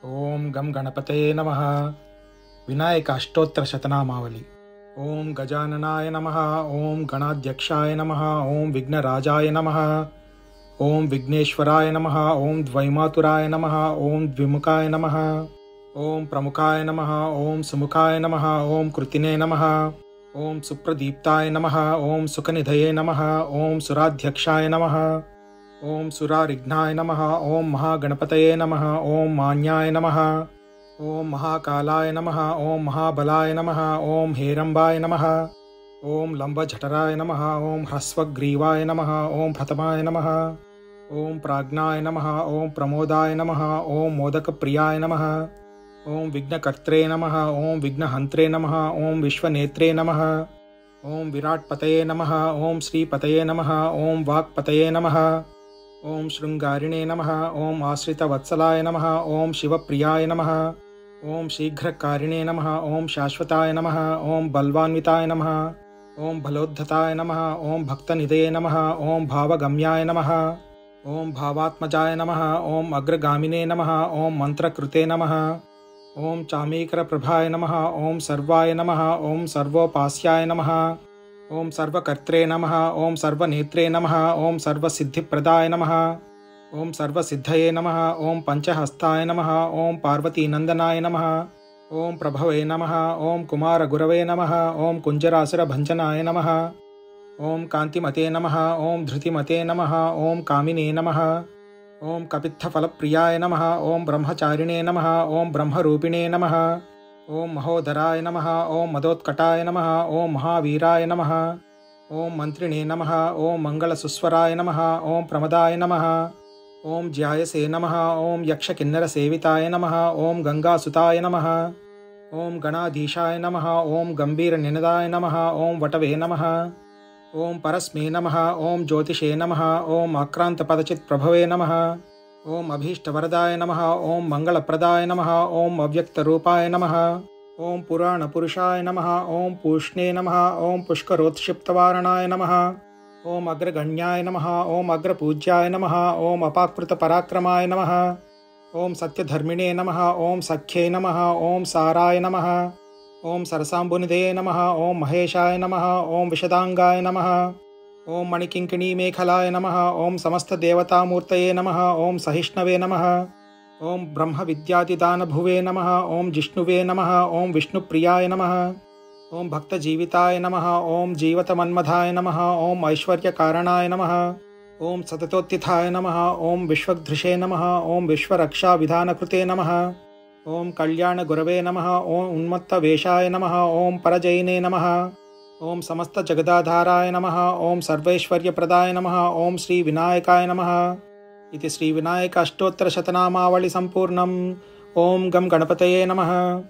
ओम गम गणपतये नमः। विनायक अष्टोत्तर शतनामावली। ओम गजाननाय नमः। ओम गणाध्यक्षाय नमः। ओम विघ्नराजाय नमः। ओम विघ्नेश्वराय नमः। ओम द्वैमातुराय नमः। ओम द्विमुखाय नमः। ओम प्रमुखाय नमः। ओम सुमुखाय नमः। ओम कृतिने नमः। ओम सुप्रदीप्ताय नमः। ओम सुखनिधये नमः। ओम सुराध्यक्षाय नमः। ओम सुरारिघ्नाय नमः। ओम महागणपतये नमः। ओम मान्याय नमः। ओम महाकालाय नमः। ओम महाबलाय नमः। ओम हेरंबाय नमः। ओम लंबजठराय नमः। ओम ह्रस्वग्रीवाय नमः। ओम प्रथमाय नमः। ओम प्राज्ञाय नमः। ओम प्रमोदाय नमः। ओम मोदकप्रियाय नमः। ओम विघ्नकर्त्रे नमः। ओम विघ्नहंत्रे नमः। ओम विश्वनेत्रे नमः। ओम विराट्पतये नमः। ओम श्रीपतये नमः। ओम वाक्पतये नमः। ओम शृंगारिणे नमः। ओम आश्रितवत्सलाय नमः। ओम शिवप्रियाय नमः। ओम शीघ्रकारिणे नमः। ओम शाश्वताय नमः। ओम बलवान्विताय नमः। ओम बलोद्धताय नमः। ओम भक्तनिधये नमः। ओम भावगम्याय नमः। ओम भावात्मजाय नमः। ओम अग्रगामिने नमः। ओम मंत्रकृते नमः। ओम चामीकरप्रभाय नमः। ओम सर्वाय नमः। ओम सर्वोपास्याय नमः। ओम सर्वकर्त्रे नमः। ओम सर्वनेत्रे नमः। ओम सर्वसिद्धिप्रदाय नमः। ओम सर्वसिद्धये नमः। ओम पंचहस्ताय नमः। ओम पार्वतीनंदनाय नमः। ओम प्रभवे नमः। ओम कुमारगुरवे नमः। ओम कुंजरासुरभंजनाय नमः। ओम कांतिमते नमः। ओम धृतिमते नमः। ओम कामिने नमः। ओम कपित्थफलप्रियाय नमः। ओम ब्रह्मचारिणे नमः। ओम ब्रह्मरूपिणे नमः। ओम महोदराय नमः। ओम मदोत्कटाय नमः। ओम महावीराय नमः। ओम मंत्रिणे नमः। ओम मंगलसुस्वराय नमः। ओम प्रमदाय नमः। ओम ज्यायसे नमः। ओम यक्षकिन्नरसेविताय नमः। ओम गंगासुताय नमः। ओम गणाधीशाय नमः। ओम गंभीरनिनदाय नमः। ओम वटवे नमः। ओम परस्मै नमः। ओम ज्योतिषे नमः। ओम आक्रांतपदचित्प्रभवे नमः। ओम अभीष्टवरदाय नमः। ओम मंगलप्रदाय नमः। ओम अव्यक्तरूपाय नमः। ओम पुराणपुरुषाय नमः। ओम पूष्णे नमः। ओम पुष्करोत्क्षिप्तवारणाय नमः। ओम अग्रगण्याय नमः। ओम अग्रपूज्याय नमः। ओम अपाकृतपराक्रमाय नमः। ओम सत्यधर्मिणे नमः। ओम सख्ये नमः। ओम साराय नमः। ओम सरसाम्बुनिधये नमः। ओम महेशाय नमः। ओम विशदांगाय नमः। ओम मणिकिंकिणीमेखलाय नमः। ओम समस्तदेवतामूर्तये नमः। ओम सहिष्णवे नमः। ओम ब्रह्मविद्यादिदानभुवे नमः। ओम जिष्णुवे नमः। ओम विष्णुप्रियाय नमः। ओम भक्तजीविताय नमः। ओम जीवतमन्मधाय नमः। ओम ऐश्वर्यकारणाय नमः। ओम सततोत्थिताय नमः। ओम विश्वधृषे नमः। ओम विश्वरक्षाविधानकृते नमः। ओम कल्याणगुरवे नमः। ओम उन्मत्तवेषाय नमः। ओम परजयिने नमः। ओम समस्तजगदाधाराय नमः। ओम सर्वैश्वर्यप्रदाय नमः। ओम श्रीविनायकाय नमः। इति श्रीविनायक अष्टोत्तरशतनामावली सम्पूर्णम्। ओम गम गणपतये नमः।